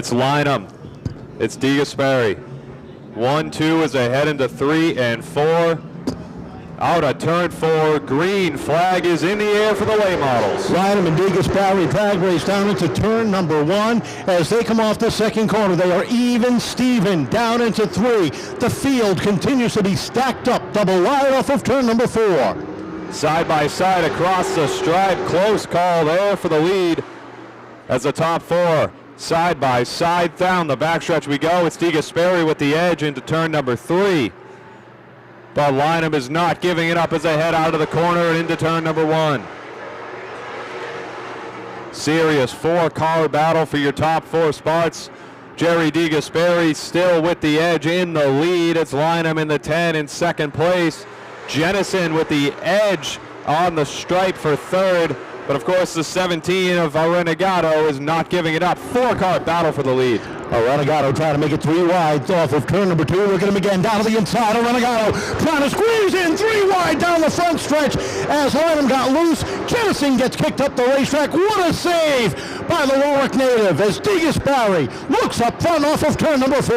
It's Lynham. It's DeGasperi. 1-2 as they head into 3 and 4. Out of turn 4, green flag is in the air for the late models. Lynham and DeGasperi drag race down into turn number 1. As they come off the second corner, they are even Steven down into 3. The field continues to be stacked up, double wide off of turn number 4. Side by side across the stripe, close call there for the lead as the top 4 side by side down the backstretch we go. It's DeGasperi with the edge into turn number 3. But Lynham is not giving it up as they head out of the corner and into turn number 1. Serious 4-car battle for your top 4 spots. Jerry DeGasperi still with the edge in the lead. It's Lynham in the 10 in second place. Jennison with the edge on the stripe for third. But of course the 17 of Renegado is not giving it up. 4-car battle for the lead. Renegado trying to make it 3 wide off of turn number 2. Look at him again down to the inside. Renegado trying to squeeze in 3 wide down the front stretch as Lynham got loose. Jennison gets kicked up the racetrack. What a save by the Warwick native as DeGasperi looks up front off of turn number 4.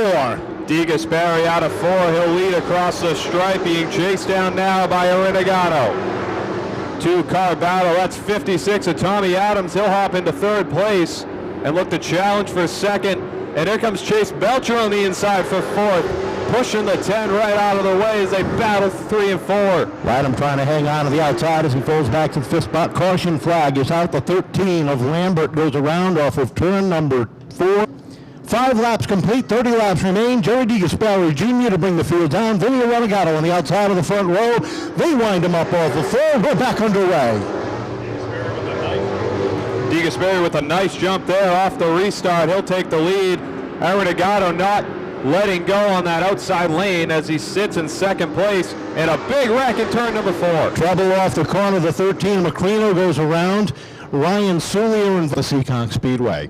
DeGasperi out of 4. He'll lead across the stripe, being chased down now by Renegado. 2-car battle. That's 56 of Tommy Adams. He'll hop into third place and look to challenge for second. And here comes Chase Belcher on the inside for fourth, pushing the 10 right out of the way as they battle 3 and 4. Lynham trying to hang on to the outside as he falls back to the 5th spot. Caution flag is out. The 13 of Lambert goes around off of turn number 4. 5 laps complete, 30 laps remain. Jerry DeGasperi Jr. to bring the field down. Vinny Renegado on the outside of the front row. They wind him up off the 4. We're back underway. DeGasperi with a nice jump there off the restart. He'll take the lead. Renegado not letting go on that outside lane as he sits in second place. And a big wreck in turn number 4. Trouble off the corner. The 13 Macrino goes around. Ryan Sulier in the Seekonk Speedway.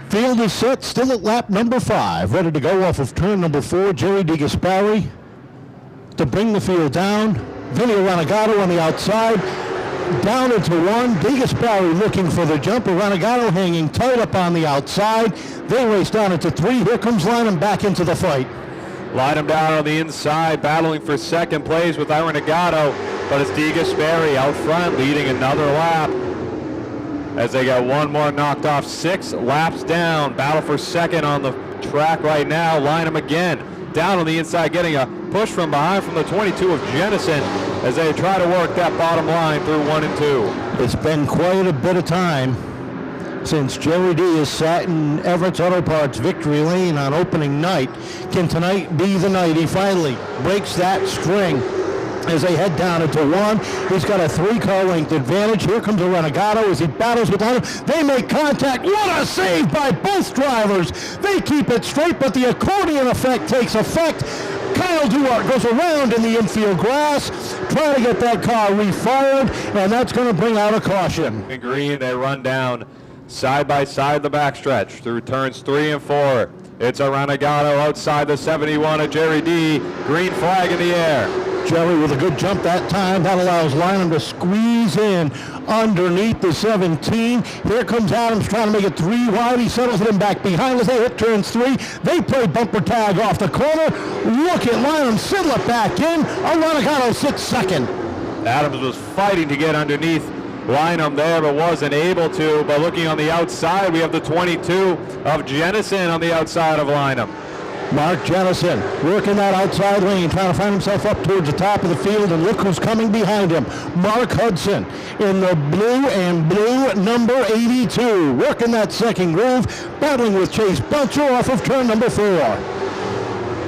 Field is set, still at lap number 5. Ready to go off of turn number 4. Jerry DeGasperi to bring the field down. Vinny Renegado on the outside. Down into 1. DeGasperi looking for the jump. Renegado hanging tight up on the outside. They race down into 3. Here comes Lynham back into the fight. Lynham down on the inside, battling for second place with Renegado. But it's DeGasperi out front, leading another lap. As they got one more knocked off. 6 laps down. Battle for second on the track right now. Lynham again down on the inside, getting a push from behind from the 22 of Jennison as they try to work that bottom line through 1 and 2. It's been quite a bit of time since Jerry D has sat in Everetts Auto Parts victory lane on opening night. Can tonight be the night he finally breaks that string? As they head down into 1, he's got a 3-car length advantage. Here comes a Renegado as he battles with Lynham. They make contact. What a save by both drivers. They keep it straight, but the accordion effect takes effect. Kyle Duarte goes around in the infield grass, trying to get that car refired, and that's going to bring out a caution. In green, they run down side by side the backstretch through turns 3 and 4. It's a Renegado outside the 71 of Jerry D. Green flag in the air. Jerry with a good jump that time. That allows Lynham to squeeze in underneath the 17. Here comes Adams trying to make it 3 wide. He settles him back behind as they hit turns 3. They play bumper tag off the corner. Look at Lynham settle it back in. Renegado sits second. Adams was fighting to get underneath Lynham there, but wasn't able to. But looking on the outside, we have the 22 of Jennison on the outside of Lynham. Mark Jennison working that outside lane, trying to find himself up towards the top of the field, and look who's coming behind him. Mark Hudson in the blue and blue number 82, working that second groove, battling with Chase Belcher off of turn number 4.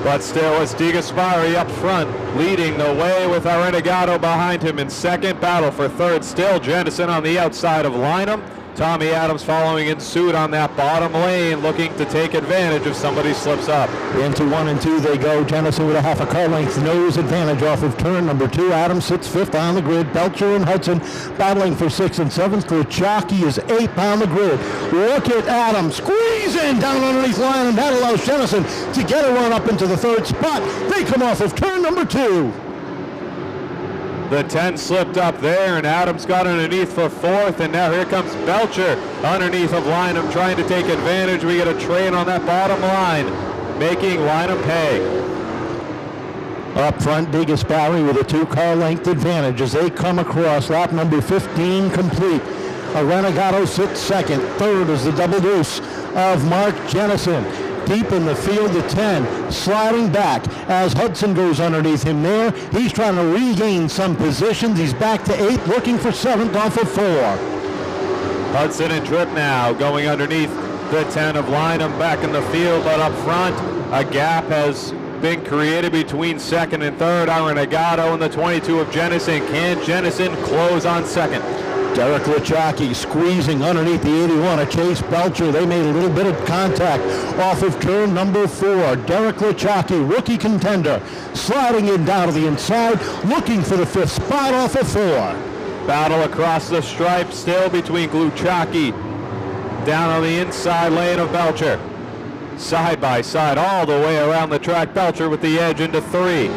But still, it's DeGasperi up front, leading the way with Renegado behind him in second. Battle for third still. Jennison on the outside of Lynham. Tommy Adams following in suit on that bottom lane, looking to take advantage if somebody slips up. Into 1 and 2 they go. Jennison with a 1/2 car length nose advantage off of turn number 2. Adams sits 5th on the grid. Belcher and Hudson battling for 6th and 7th. Krachaki is 8th on the grid. Look at Adams squeeze in down underneath line, and that allows Jennison to get a run up into the 3rd spot. They come off of turn number 2. The 10 slipped up there, and Adams got underneath for fourth, and now here comes Belcher underneath of Lynham trying to take advantage. We get a train on that bottom line, making Lynham pay. Up front, DeGasperi with a 2-car length advantage as they come across lap number 15 complete. A Renegado sits second. Third is the double deuce of Mark Jennison. Deep in the field, the 10 sliding back as Hudson goes underneath him there. He's trying to regain some positions. He's back to 8th, looking for 7th off of 4. Hudson and Tripp now going underneath the 10 of Lynham back in the field, but up front, a gap has been created between second and third. Renegado and the 22 of Jennison. Can Jennison close on second? Derek Lachaki squeezing underneath the 81 of Chase Belcher. They made a little bit of contact off of turn number 4. Derek Lachaki, rookie contender, sliding in down to the inside, looking for the 5th spot off of 4. Battle across the stripe still between Gluchaki down on the inside lane of Belcher. Side by side all the way around the track. Belcher with the edge into 3.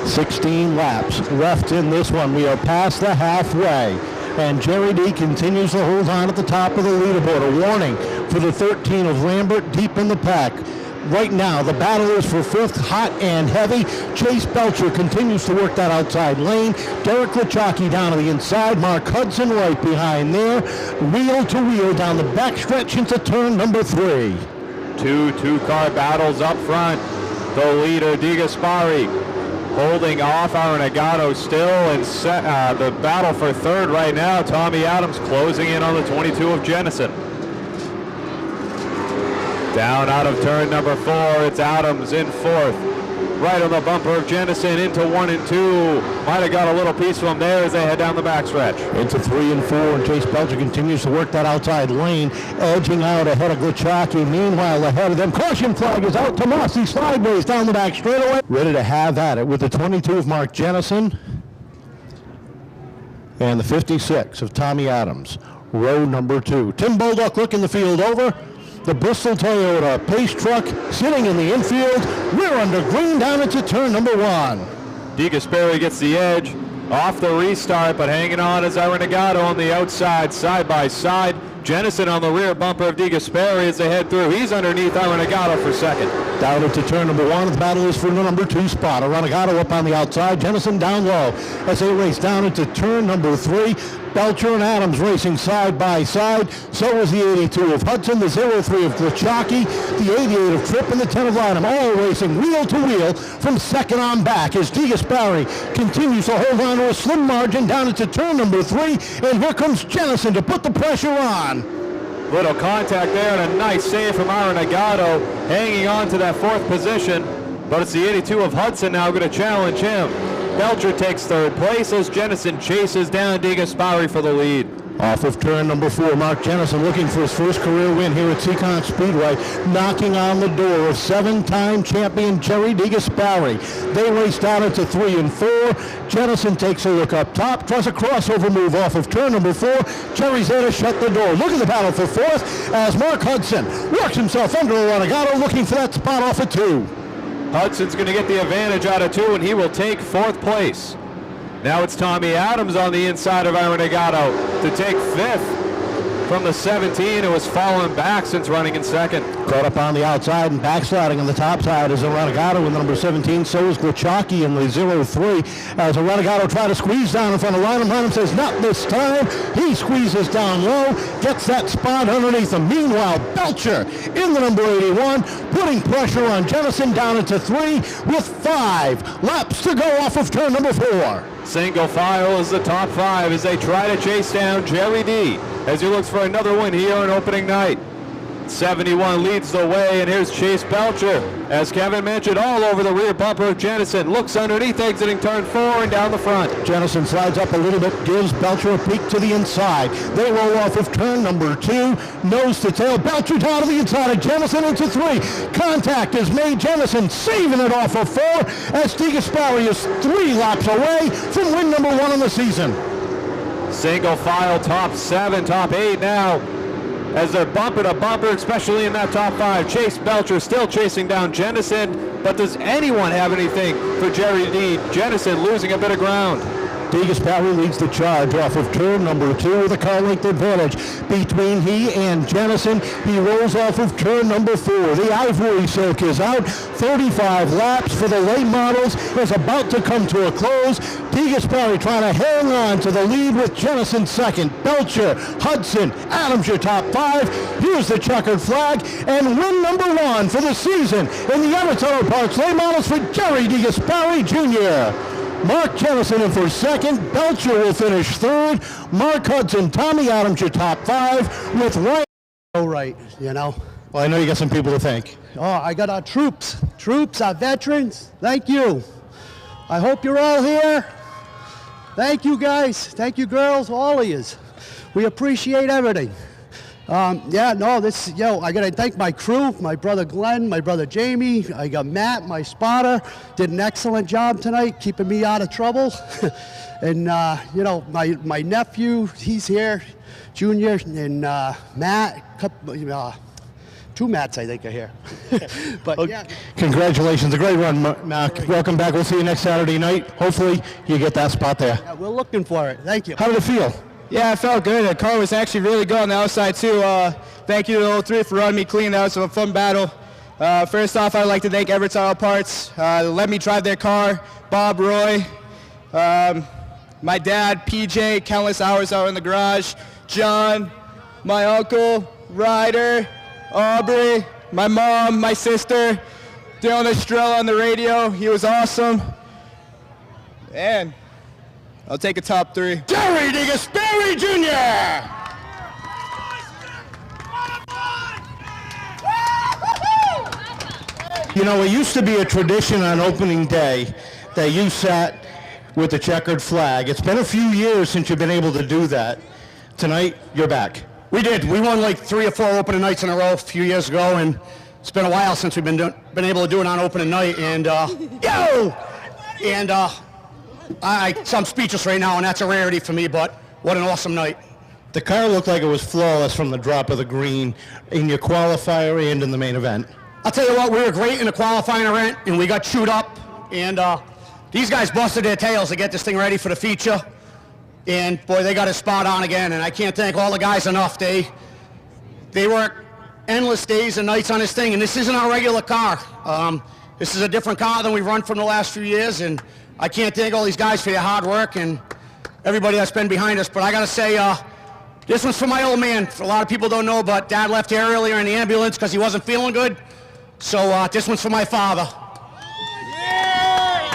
16 laps left in this one. We are past the halfway, and Jerry D continues to hold on at the top of the leaderboard. A warning for the 13 of Lambert deep in the pack. Right now, the battle is for 5th, hot and heavy. Chase Belcher continues to work that outside lane. Derek Lachaki down to the inside. Mark Hudson right behind there. Wheel to wheel down the backstretch into turn number 3. Two-car battles up front. The leader, DeGasperi, holding off Renegado still, and the battle for third right now. Tommy Adams closing in on the 22 of Jennison. Down out of turn number 4, it's Adams in 4th. Right on the bumper of Jennison into 1 and 2. Might have got a little piece from there as they head down the backstretch. Into 3 and 4, and Chase Belcher continues to work that outside lane, edging out ahead of Gluchaki. Meanwhile, ahead of them, caution flag is out. Tomasi sideways down the back straightaway. Ready to have at it with the 22 of Mark Jennison and the 56 of Tommy Adams. Row number 2. Tim Bolduck looking the field over. The Bristol Toyota pace truck sitting in the infield. We're under green down into turn number 1. DeGasperi gets the edge off the restart, but hanging on is Renegado on the outside, side by side. Jennison on the rear bumper of DeGasperi as they head through. He's underneath Renegado for second. Down into turn number 1. The battle is for the number 2 spot. Renegado up on the outside. Jennison down low as they race down into turn number 3. Belcher and Adams racing side by side. So is the 82 of Hudson, the 03 of Gluchaki, the 88 of Tripp, and the 10 of Lynham, all racing wheel to wheel from second on back as DeGasperi continues to hold on to a slim margin down into turn number 3. And here comes Jennison to put the pressure on. Little contact there and a nice save from Renegado, hanging on to that 4th position. But it's the 82 of Hudson now going to challenge him. Belcher takes 3rd place as Jennison chases down DeGasperi for the lead. Off of turn number 4, Mark Jennison looking for his first career win here at Seekonk Speedway, knocking on the door of 7-time champion Jerry DeGasperi. They race down into 3 and 4. Jennison takes a look up top, tries a crossover move off of turn number 4. Jerry's there to shut the door. Look at the battle for 4th as Mark Hudson works himself under Renegado, looking for that spot off of 2. Hudson's going to get the advantage out of 2, and he will take 4th place. Now it's Tommy Adams on the inside of Renegado to take 5th from the 17, who has fallen back since running in 2nd. Caught up on the outside and backsliding on the top side is Renegado in the number 17. So is Gluchaki in the 03 as Renegado try to squeeze down in front of Lynham. Lynham says not this time. He squeezes down low, gets that spot underneath him. Meanwhile, Belcher in the number 81, putting pressure on Jennison down into 3 with 5 laps to go off of turn number 4. Single file is the top 5 as they try to chase down Jerry D as he looks for another win here on opening night. 71 leads the way, and here's Chase Belcher, as Kevin mentioned, all over the rear bumper of Jennison. Looks underneath, exiting turn 4 and down the front. Jennison slides up a little bit, gives Belcher a peek to the inside. They roll off of turn number 2, nose to tail. Belcher down to the inside of Jennison into 3. Contact is made. Jennison saving it off of 4 as DeGasperi is 3 laps away from win number 1 in the season. Single file, top 7, top 8 now. as they're bumper to bumper, especially in that top 5. Chase Belcher still chasing down Jennison, but does anyone have anything for Jerry D? Jennison losing a bit of ground. Degas Parry leads the charge off of turn number 2 with a car length advantage between he and Jennison. He rolls off of turn number 4. The Ivory Silk is out. 35 laps for the late models is about to come to a close. Degas Parry trying to hang on to the lead with Jennison second. Belcher, Hudson, Adams your top 5. Here's the checkered flag and win number 1 for the season in the Everetts Auto Parts late models for Jerry Degas Parry Jr. Mark Jennison in for second. Belcher will finish third. Mark Hudson, Tommy Adams your top 5 with Ryan. All right, you know. Well, I know you got some people to thank. Oh, I got our troops, our veterans. Thank you. I hope you're all here. Thank you guys, thank you girls, all of yous. We appreciate everything. I gotta thank my crew, my brother Glenn, my brother Jamie. I got Matt, my spotter, did an excellent job tonight, keeping me out of trouble. And my nephew, he's here, Junior, and Matt, two Matts I think are here. But well, yeah. Congratulations, a great run, Mark. Welcome back. We'll see you next Saturday night. Hopefully you get that spot there. Yeah, we're looking for it. Thank you. How did it feel? Yeah, I felt good. The car was actually really good on the outside too. Thank you to 03 for running me clean. That was a fun battle. First off, I'd like to thank Everetts Auto Parts. Let me drive their car. Bob, Roy, my dad, PJ, countless hours out in the garage. John, my uncle, Ryder, Aubrey, my mom, my sister, Dylan Estrella on the radio. He was awesome. And I'll take a top 3. Jerry Degas Parry Jr. You know, it used to be a tradition on opening day that you sat with the checkered flag. It's been a few years since you've been able to do that. Tonight, you're back. We did. We won like 3 or 4 opening nights in a row a few years ago, and it's been a while since we've been able to do it on opening night. And I'm speechless right now, and that's a rarity for me. But what an awesome night! The car looked like it was flawless from the drop of the green in your qualifier and in the main event. I'll tell you what, we were great in the qualifying event, and we got chewed up. And these guys busted their tails to get this thing ready for the feature. And boy, they got it spot on again. And I can't thank all the guys enough. They work endless days and nights on this thing, and this isn't our regular car. This is a different car than we've run from the last few years, and I can't thank all these guys for their hard work and everybody that's been behind us. But I gotta say, this one's for my old man. A lot of people don't know, but Dad left here earlier in the ambulance because he wasn't feeling good. So this one's for my father.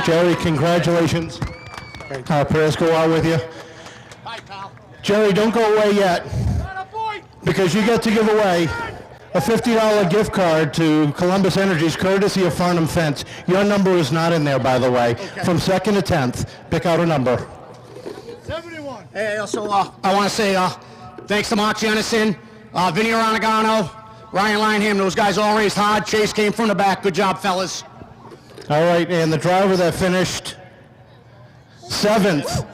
Jerry, congratulations. Prayers go out with you. Bye, pal. Jerry, don't go away yet, because you get to give away a $50 gift card to Columbus Energy's courtesy of Farnham Fence. Your number is not in there, by the way. Okay. From 2nd to 10th, pick out a number. 71. Hey, also, I want to say thanks to Mark Jennison, Vinny Aranagano, Ryan Lineham. Those guys all raced hard. Chase came from the back. Good job, fellas. All right, and the driver that finished 7th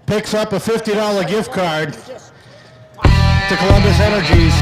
picks up a $50 gift card to Columbus Energy's